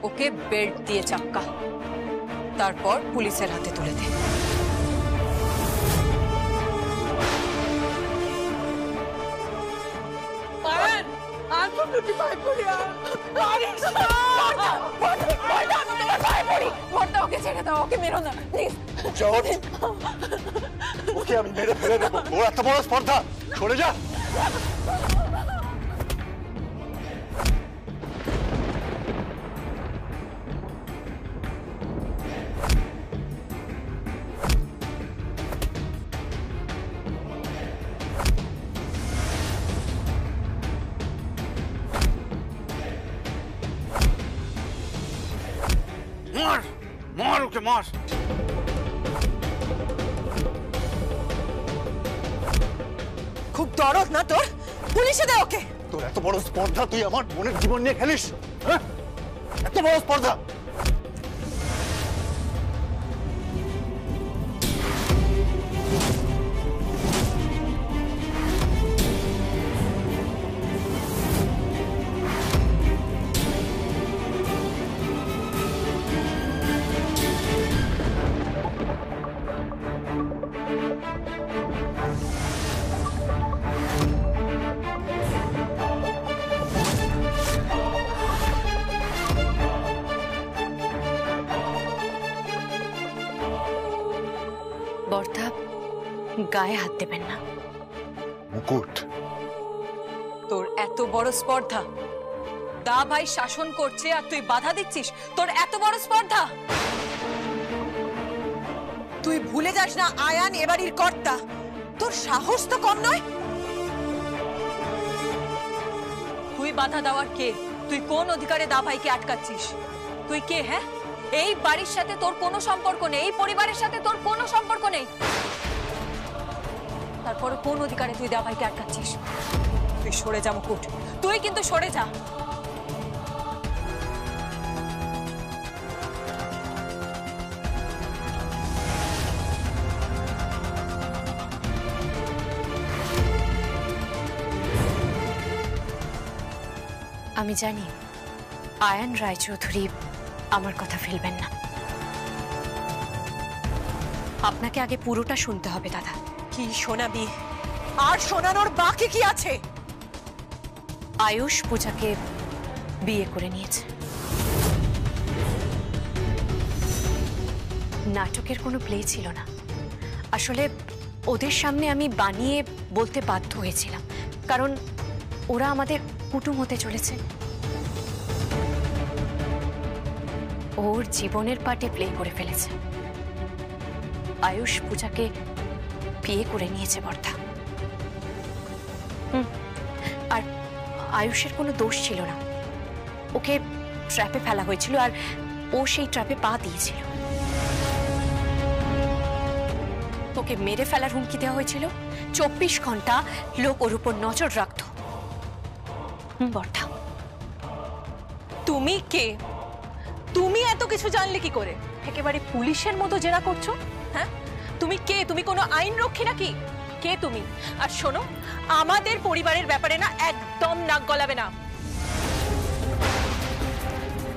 ওকে belt দিয়ে চাপকা, তারপর পুলিশের হাতে তুলে দে। ওকে ছেড়ে দাও, ওকে মেরো না প্লিজ। ওকে আমি মেরে ফেলে দেবো, ওর এত বড় স্পর্ধা। সরে যা। মার মার ওকে মার। খুব দরদ না তোর? পুলিশে দে ওকে। তোর এত বড় স্পর্ধা, তুই আমার বোনের জীবন নিয়ে খেলিস? হ্যাঁ, এত বড় স্পর্ধা। বর্দা, গায়ে হাত দেবেন না। মুকুট, তোর এত বড় স্পর্ধা, দা ভাই শাসন করছে আর তুই বাধা দিচ্ছিস? তোর এত বড় স্পর্ধা! তুই ভুলে যাস না আয়ান এবাড়ির কর্তা। তোর সাহস তো কম নয়। তুই বাধা দেওয়ার কে? তুই কোন অধিকারে দা ভাইকে আটকাচ্ছিস? তুই কে? হ্যাঁ, এই বাড়ির সাথে তোর কোনো সম্পর্ক নেই, এই পরিবারের সাথে তোর কোনো সম্পর্ক নেই, তারপরে কোন অধিকারে তুই দা ভাইকে আটকাচ্ছিস? তুই সরে যা মুকুট, তুই কিন্তু সরে যা। আমি জানি আয়ান রায়চৌধুরী আমার কথা ফেলবেন না। আপনাকে আগে পুরোটা শুনতে হবে দাদা। কি শোনাবি? আর শোনানোর বাকি কি আছে? আয়ুষ পূজাকে বিয়ে করে নিয়েছে। নাটকের কোনো প্লে ছিল না, আসলে ওদের সামনে আমি বানিয়ে বলতে বাধ্য হয়েছিলাম, কারণ ওরা আমাদের কুটুম হতে চলেছে। ওর জীবনের পার্টে প্লে করে ফেলেছে। আয়ুষ পূজাকে বিয়ে করে নিয়েছে বর্দা। আর আয়ুষের কোনো দোষ ছিল না, ওকে ট্র্যাপে ফেলা হয়েছিল আর ও সেই ট্র্যাপে পা দিয়েছিল। ওকে মেরে ফেলার হুমকি দেওয়া হয়েছিল। 24 ঘন্টা লোক ওর উপর নজর রাখত। বর্দা, তুমি কে? তুমি এত কিছু জানলে কি করে? একেবারে পুলিশের মতো জেরা করছো। হ্যাঁ, তুমি কে? তুমি কোনো আইন রক্ষী নাকি? কে তুমি? আর শোনো, আমাদের পরিবারের ব্যাপারে না একদম নাক গলাবে না।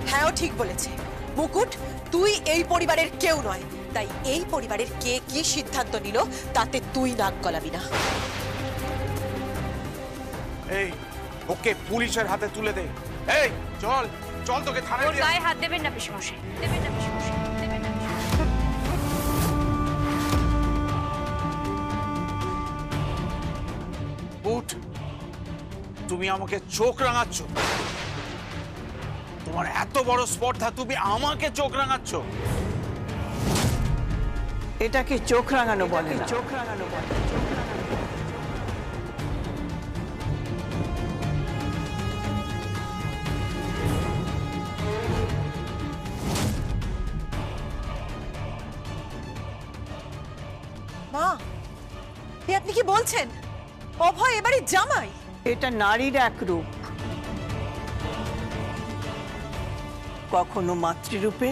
হ্যাঁ, ও ঠিক বলেছে। মুকুট, তুই এই পরিবারের কেউ নয়, তাই এই পরিবারের কে কি সিদ্ধান্ত নিল তাতে তুই নাক গলাবি না। এই, ওকে পুলিশের হাতে তুলে দে। এই চল চল, তোকে থানায় ওর গায়ে হাত দেবেন না পিসমশাই, দেবেন না পিসমশাই, দেবেন না। উঠ, তুমি আমাকে চোখ রাঙাচ্ছ? তোমার এত বড় স্পর্ধা, তুমি আমাকে চোখ রাঙাচ্ছ? এটাকে চোখ রাঙানো বলে না। চোখ রাঙানো বলে। মা, আপনি কি বলছেন? অভয় এবারে জামাই? এটা নারীর এক রূপ, কখনো মাতৃরূপে,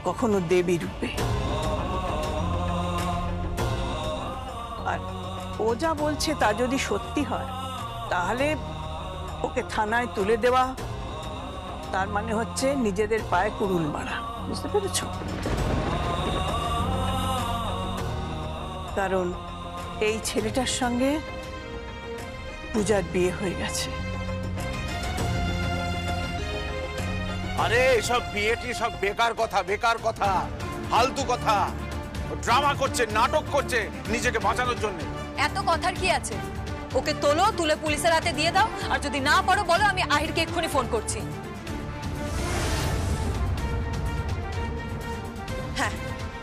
কখনো দেবী রূপে। আর ও যা বলছে তা যদি সত্যি হয়, তাহলে ওকে থানায় তুলে দেওয়া তার মানে হচ্ছে নিজেদের পায়ে কুড়ুল মারা, বুঝতে পেরেছ? কারণ এই ছেলেটার সঙ্গে পূজার বিয়ে হয়ে গেছে। আরে এসব বিয়েটি সব বেকার কথা, বেকার কথা, ফালতু কথা। ড্রামা করছে, নাটক করছে নিজেকে বাঁচানোর জন্য। এত কথার কি আছে? ওকে তোলো, তুলে পুলিশের হাতে দিয়ে দাও, আর যদি না পারো বলো আমি আহিরকে এক্ষুনি ফোন করছি। হ্যাঁ,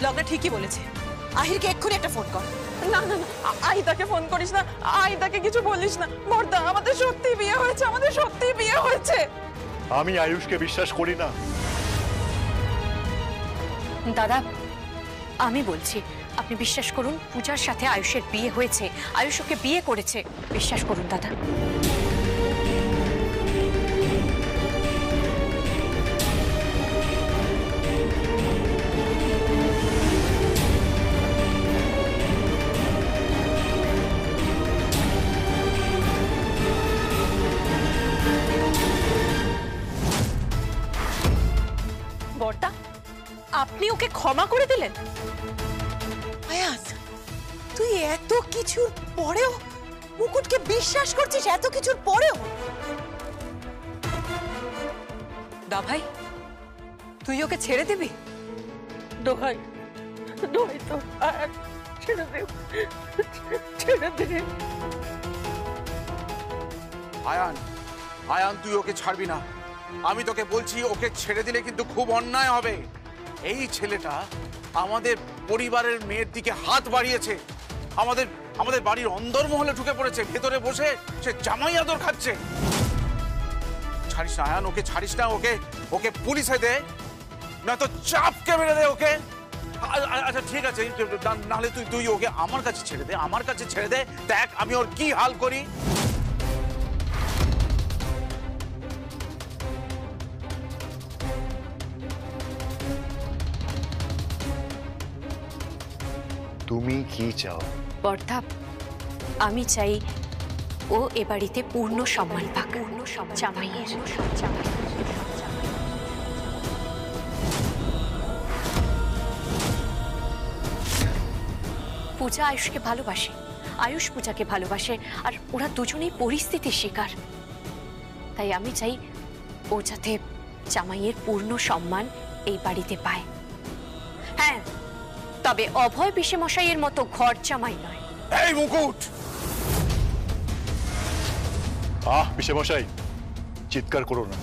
লগ্না ঠিকই বলেছে। আহিরকে এক্ষুনি একটা ফোন কর। না না না, আহিদাকে ফোন করিস না, আহিদাকে কিছু বলিস না। বর্দা, আমাদের সত্যি বিয়ে হয়েছে, আমাদের সত্যি বিয়ে হয়েছে। আমি আয়ুষকে বিশ্বাস করি না। দাদা, আমি বলছি আপনি বিশ্বাস করুন, পূজার সাথে আয়ুষের বিয়ে হয়েছে, আয়ুষ ওকে বিয়ে করেছে, বিশ্বাস করুন দাদা। বর্দা, আপনি ওকে ক্ষমা করে দিলেন? আয়ান, তুই এত কিছুর পরেও মুকুটকে বিশ্বাস করছিস? এত কিছুর পরেও? দা ভাই, তুই ওকে ছেড়ে দিবি? দোহাই, দোহাই তো, আর ছেড়ে দে, ছেড়ে দে। আয়ান, আয়ান তুই ওকে ছাড়বি না। আমি তোকে বলছি, ওকে ছেড়ে দিলে কিন্তু খুব অন্যায় হবে। এই ছেলেটা আমাদের পরিবারের মেয়ের দিকে হাত বাড়িয়েছে, আমাদের আমাদের বাড়ির অন্দরমহলে ঢুকে পড়েছে, ভেতরে বসে সে জামাই আদর খাচ্ছে। ছাড়িস না আয়ান, ওকে ছাড়িস না। ওকে ওকে পুলিশে দে, নয়তো চাপকে মেরে দে ওকে। আচ্ছা ঠিক আছে, নাহলে তুই তুই ওকে আমার কাছে ছেড়ে দে, আমার কাছে ছেড়ে দে। দেখ আমি ওর কি হাল করি। তুমি কি চাও? বর্দা, আমি চাই ও এ বাড়িতে পূর্ণ সম্মান পাক, পূর্ণ জামাইয়ের। পূজা আয়ুষকে ভালোবাসে, আয়ুষ পূজাকে ভালোবাসে, আর ওরা দুজনেই পরিস্থিতির শিকার। তাই আমি চাই ও যাতে জামাইয়ের পূর্ণ সম্মান এই বাড়িতে পায়। হ্যাঁ, তবে অভয় পিসেমশাইয়ের মতো ঘর জামাই নয়। এই মুকুট! পিসেমশাই, চিৎকার করো না।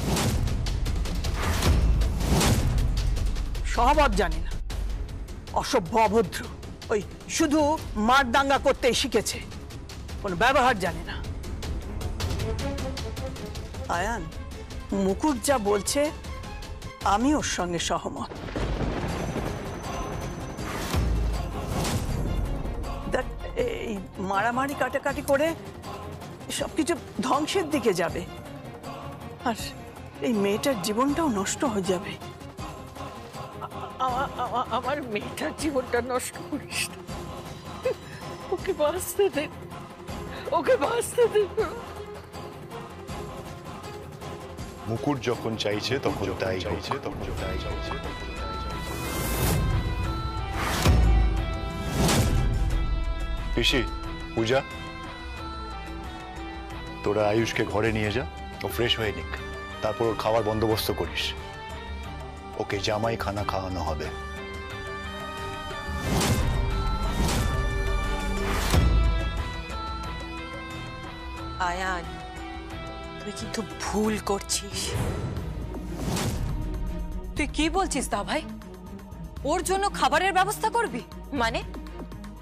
স্বভাব জানি না, অসভ্য অভদ্র, ওই শুধু মার দাঙ্গা করতেই শিখেছে, কোনো ব্যবহার জানে না। আয়ান, মুকুট যা বলছে আমি ওর সঙ্গে সহমত। দেখ, এই মারামারি কাটাকাটি করে সবকিছু ধ্বংসের দিকে যাবে, আর এই মেয়েটার জীবনটাও নষ্ট হয়ে যাবে। আমার মেয়েটার জীবনটা নষ্ট করিস না, ওকে বাঁচতে দে, ওকে বাঁচতে দে। মুকুট যখন চাইছে তখন তাই চাইছে, তখন তাই চাইছে। পিসি, পূজা, তোরা আয়ুষকে ঘরে নিয়ে যা, ও ফ্রেশ হয়ে নিক, তারপর ওর খাওয়ার বন্দোবস্ত করিস। ওকে জামাই খানা খাওয়ানো হবে। আয়ান, তুই কিন্তু ভুল করছিস। তুই কি বলছিস দা ভাই? ওর জন্য খাবারের ব্যবস্থা করবি? মানে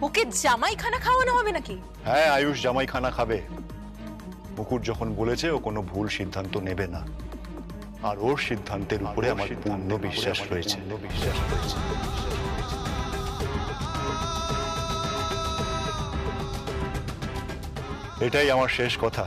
ওকে জামাই খানা খাওয়ানো হবে নাকি? হ্যাঁ, আয়ুষ জামাই খানা খাবে। মুকুট যখন বলেছে ও কোনো ভুল সিদ্ধান্ত নেবে না, আর ওর সিদ্ধান্তের উপরে আমার পূর্ণ বিশ্বাস রয়েছে। এটাই আমার শেষ কথা।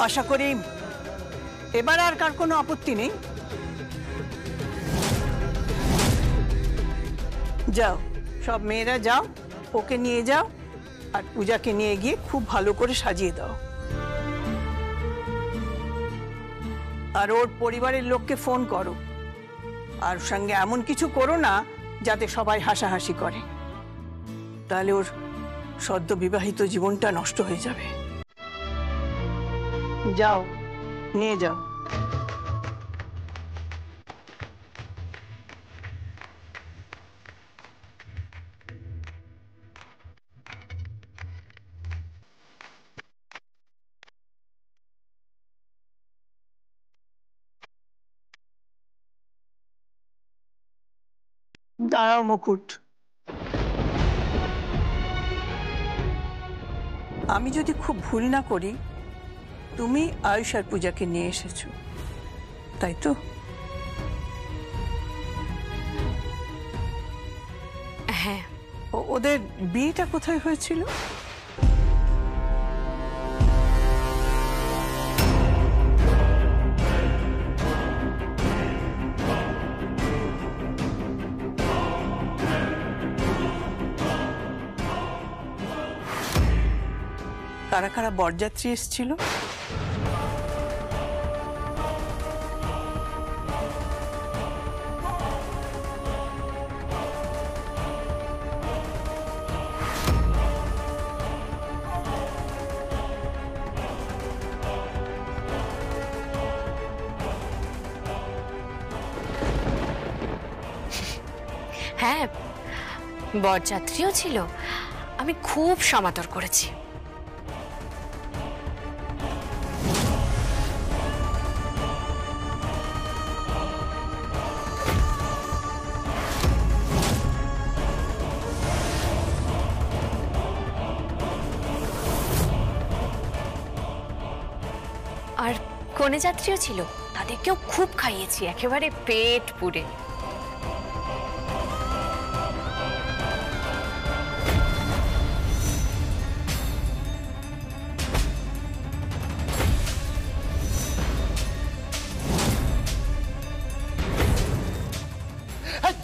আশা করি এবার আর কার কোনো আপত্তি নেই? যাও, সব মেয়েরা যাও, ওকে নিয়ে যাও আর পূজাকে নিয়ে গিয়ে খুব ভালো করে সাজিয়ে দাও। আর ওর পরিবারের লোককে ফোন করো, আর ওর সঙ্গে এমন কিছু করো না যাতে সবাই হাসাহাসি করে, তাহলে ওর সদ্য বিবাহিত জীবনটা নষ্ট হয়ে যাবে। যাও, নিয়ে যাও। দাঁড়াও মুকুট, আমি যদি খুব ভুল না করি তুমি আয়ুষ আর পূজাকে নিয়ে এসেছো, তাই তো? হ্যাঁ। ওদের বিয়েটা কোথায় হয়েছিল? কারা কারা বরযাত্রী এসেছিল? হ্যাঁ, বরযাত্রীও ছিল। আমি খুব সমাদর করেছি। আর কনে যাত্রীও ছিল, তাদেরকেও খুব খাইয়েছি, একেবারে পেট পুরে।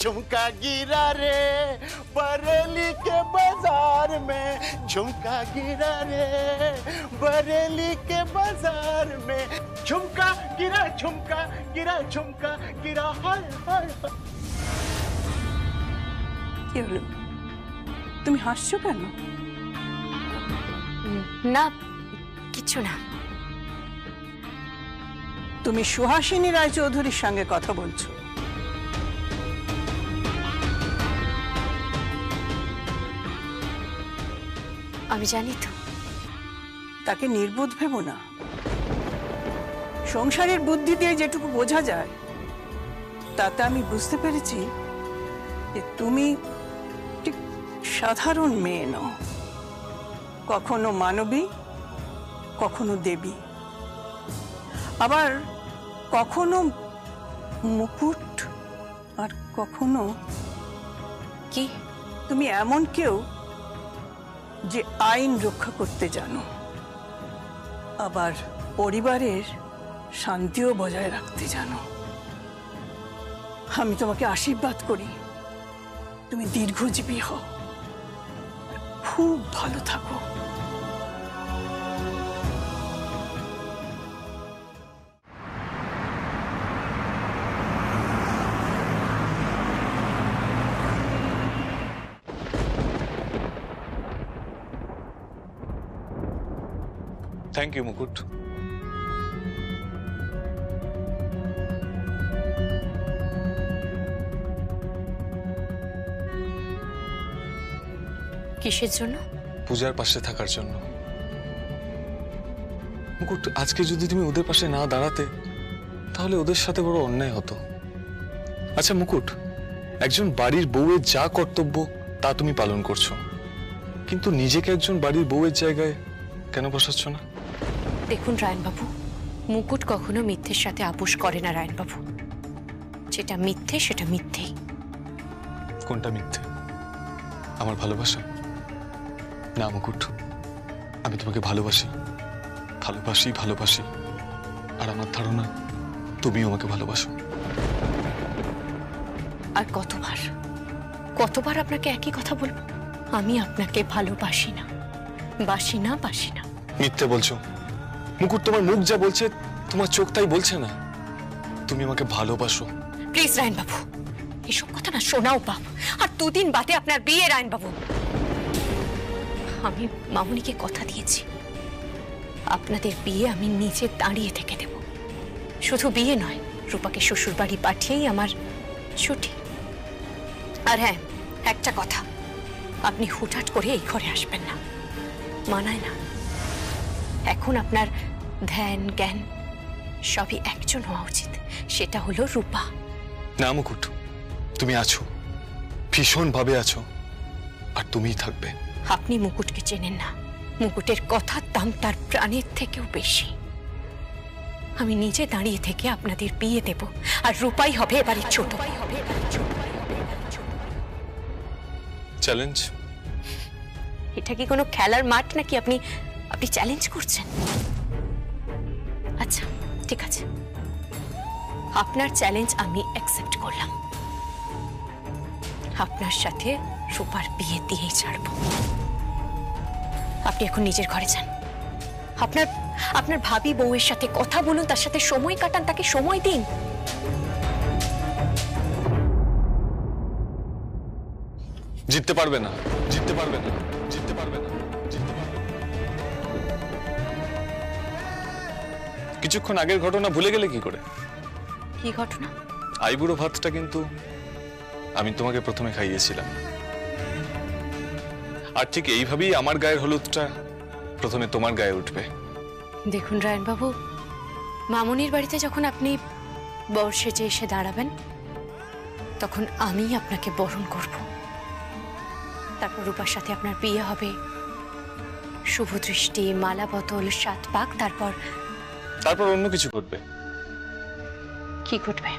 झुमका गिरा रे बरेली के बाजार में, झुमका गिरा रे बरेली के बाजार में, झुमका गिरा झुमका गिरा झुमका गिरा हाय हाय। কি হলো, তুমি হাসছো কেন? না, কিছু না। তুমি সুহাসিনী রায়চৌধুরীর সঙ্গে কথা বলছো। আমি জানি তো। তাকে নির্বোধ ভেবো না। সংসারের বুদ্ধি দিয়ে যেটুকু বোঝা যায় তাতে আমি বুঝতে পেরেছি যে তুমি ঠিক সাধারণ মেয়ে নও, কখনো মানবী, কখনো দেবী, আবার কখনো মুকুট, আর কখনো কি? তুমি এমন কেউ যে আইন রক্ষা করতে জানো, আবার পরিবারের শান্তিও বজায় রাখতে জানো। আমি তোমাকে আশীর্বাদ করি তুমি দীর্ঘজীবী হও, খুব ভালো থাকো। থ্যাংক ইউ মুকুট। কিসের জন্য? পূজার পাশে থাকার জন্য। মুকুট, আজকে যদি তুমি ওদের পাশে না দাঁড়াতে তাহলে ওদের সাথে বড় অন্যায় হতো। আচ্ছা মুকুট, একজন বাড়ির বউয়ের যা কর্তব্য তা তুমি পালন করছো, কিন্তু নিজেকে একজন বাড়ির বউয়ের জায়গায় কেন বসাচ্ছ না? দেখুন রায়নবাবু, মুকুট কখনো মিথ্যের সাথে আপোষ করে না রায়নবাবু। যেটা মিথ্যে সেটা মিথ্যেই। কোনটা মিথ্যে? আমার ভালোবাসা? না মুকুট, আমি তোমাকে ভালোবাসি, ভালোবাসি, ভালোবাসি। আর আমার ধারণা তুমিও আমাকে ভালোবাসো। আর কতবার আপনাকে একই কথা বলবো? আমি আপনাকে ভালোবাসি না, বাসি না, বাসি না। মিথ্যে বলছো মুকুট, তোমার মুখ যা বলছে তোমার চোখ তাই বলছে না। তুমি আমাকে ভালোবাসো। প্লিজ রায়ন বাবু, এসব কথা না শোনাও পাপ। আর 2 দিন বাদে আপনার বিয়ে রায়ন বাবু। আমি মামুনিকে কথা দিয়েছি, আপনাদের বিয়ে আমি নিজে দাঁড়িয়ে থেকে দেব। শুধু বিয়ে নয়, রূপাকে শ্বশুর বাড়ি পাঠিয়েই আমার ছুটি। আর হ্যাঁ, একটা কথা, আপনি হুটহাট করে এই ঘরে আসবেন না, মানায় না। এখন আপনার ধ্যান জ্ঞান সবই একজন হওয়া উচিত, সেটা হলো রূপা। না মুকুট, তুমি আছো, ভীষণ ভাবে আছো, আর তুমিই থাকবে। আপনি মুকুটকে চেনেন না। মুকুটের কথার দাম তার প্রাণের থেকেও বেশি। আমি নিজে দাঁড়িয়ে থেকে আপনাদের বিয়ে দেব, আর রূপাই হবে এবারে ছোট। চ্যালেঞ্জ? এটা কি কোনো খেলার মাঠ নাকি আপনি চ্যালেঞ্জ করছেন? আচ্ছা ঠিক আছে, আপনার চ্যালেঞ্জ আমি অ্যাকসেপ্ট করলাম। আপনার সাথে রূপার বিয়ে দিয়েই ছাড়ব। আপনি এখন নিজের ঘরে যান। আপনার ভাবি বউয়ের সাথে কথা বলুন, তার সাথে সময় কাটান, তাকে সময় দিন। জিততে পারবে না, জিততে পারবে না, জিততে পারবে না, জিততে পারবে না। কিছুক্ষণ আগের ঘটনা ভুলে গেলে কি করে? কি ঘটনা? আইবুড়ো ভাতটা কিন্তু আমি তোমাকে প্রথমে খাইয়েছিলাম, আর ঠিক এইভাবেই আমার গায়ের হলুদটা প্রথমে তোমার গায়ে উঠবে। দেখুন রায়ন বাবু, মামুনির বাড়িতে যখন আপনি বর সেজে এসে দাঁড়াবেন, তখন আমি আপনাকে বরণ করব। তারপর রূপার সাথে আপনার বিয়ে হবে, শুভ দৃষ্টি, মালা বদল, 7 পাক, তারপর অন্য কিছু ঘটবে। কি ঘটবে?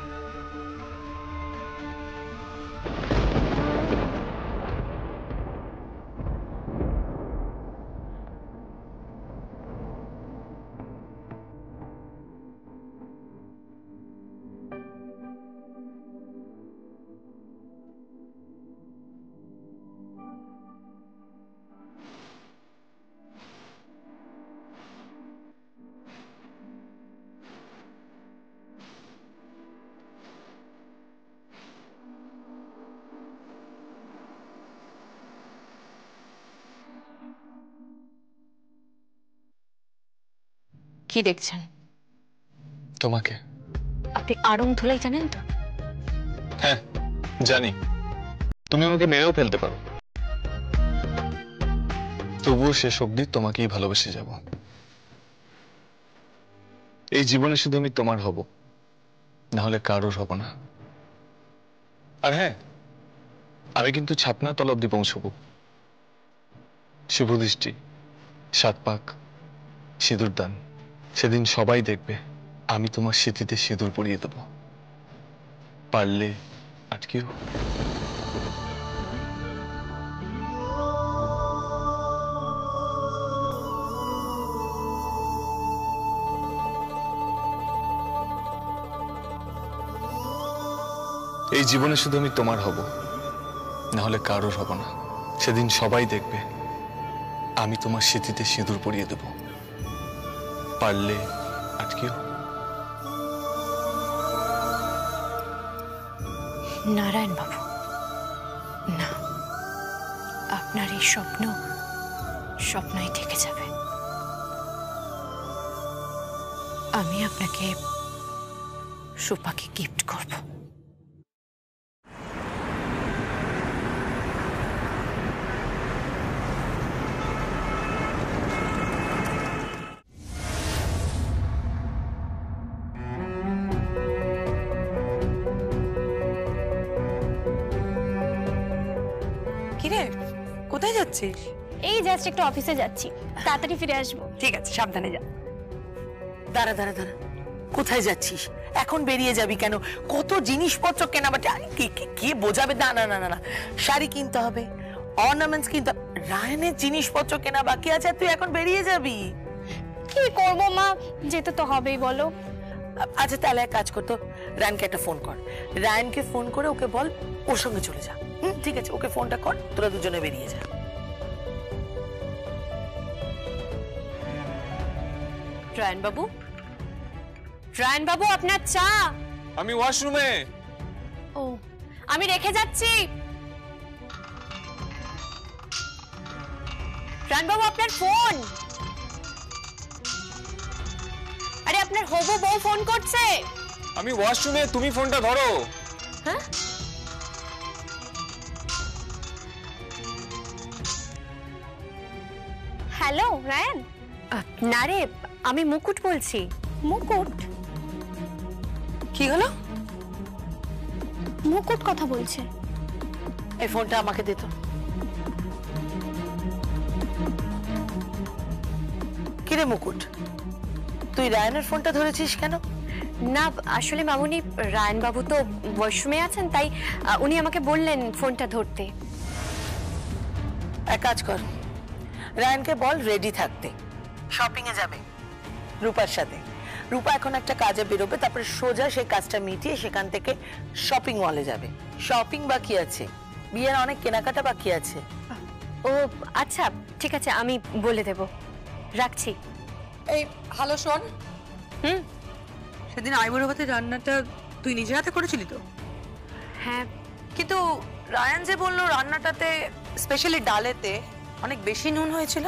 কি দেখছেন? তোমাকে। আপনি আড়ং ধুলাই জানেন তো? হ্যাঁ জানি, তুমি আমাকে মেরেও ফেলতে পারো, তবুও শেষ অবধি তোমাকেই ভালোবেসে যাব। এই জীবনে শুধু আমি তোমার হব, না হলে কারোর হব না। আর হ্যাঁ, আমি কিন্তু ছাপনা তল অব্দি পৌঁছবো। শুভ দৃষ্টি, 7 পাক, সিঁদুর দান, সেদিন সবাই দেখবে আমি তোমার স্মৃতিতে সিঁদুর পরিয়ে দেব। পারলে আটকেও। এই জীবনে শুধু আমি তোমার হব, না হলে কারোর হব না। সেদিন সবাই দেখবে আমি তোমার স্মৃতিতে সিঁদুর পরিয়ে দেব। পারলে আটকেও। নারায়ণ বাবু, না, আপনার এই স্বপ্নই থেকে যাবে। আমি আপনাকে রূপাকে গিফট করব। কিরে, কোথায় যাচ্ছিস? এই জাস্ট একটু অফিসে যাচ্ছি, তাড়াতাড়ি ফিরে আসবো। ঠিক আছে, সাবধানে যা। দাঁড়া দাঁড়া দাঁড়া, কোথায় যাচ্ছিস? এখন বেরিয়ে যাবি কেন? কত জিনিসপত্র কেনাবাটা, কে বোঝাবে? না না না না, শাড়ি কিনতে হবে, অর্নামেন্টস কিনতে হবে, রায়নের জিনিসপত্র কেনা বাকি আছে, তুই এখন বেরিয়ে যাবি? কি করবো মা, যেতে তো হবেই বলো। আচ্ছা তাহলে এক কাজ করতো, রায়ানকে একটা ফোন কর, রায়ানকে ফোন করে ওকে বল ওর সঙ্গে চলে যা। ঠিক আছে, ওকে ফোনটা কর, তোরা দুজনে বেরিয়ে যা। রায়ন বাবু, রায়ন বাবু আপনার চা। আমি ওয়াশরুমে। ও, আমি রেখে যাচ্ছি। রায়ন বাবু আপনার ফোন। আরে আপনার হবু বউ ফোন করছে। আমি ওয়াশরুমে, তুমি ফোনটা ধরো। হ্যাঁ, হ্যালো রায়ান। না রে, আমি মুকুট বলছি। মুকুট? কি হলো? মুকুট কথা বলছে। এই ফোনটা আমাকে দে তো। কিরে মুকুট, তুই রায়ানের ফোনটা ধরেছিস কেন? না আসলে মামুনি, রায়ন বাবু তো ওয়াশরুমে আছেন, তাই উনি আমাকে বললেন ফোনটা ধরতে। এক কাজ কর, রায়ানকে বল রেডি থাকতে, শপিং এ যাবে রূপার সাথে। রূপা এখন একটা কাজে বেরোবে, তারপরে সোজা সেই কাজটা মিটিয়ে সেখান থেকে শপিং মলে যাবে। শপিং বাকি আছে, বিয়ের অনেক কেনাকাটা বাকি আছে। ও আচ্ছা, ঠিক আছে, আমি বলে দেব। রাখছি। এই হ্যালো শোন, হুম, সেদিন আইবুড়ো ভাতে রান্নাটা তুই নিজের হাতে করেছিলি তো? হ্যাঁ। কিন্তু রায়ান যে বললো রান্নাটাতে স্পেশালি ডালেতে অনেক বেশি নুন হয়েছিল।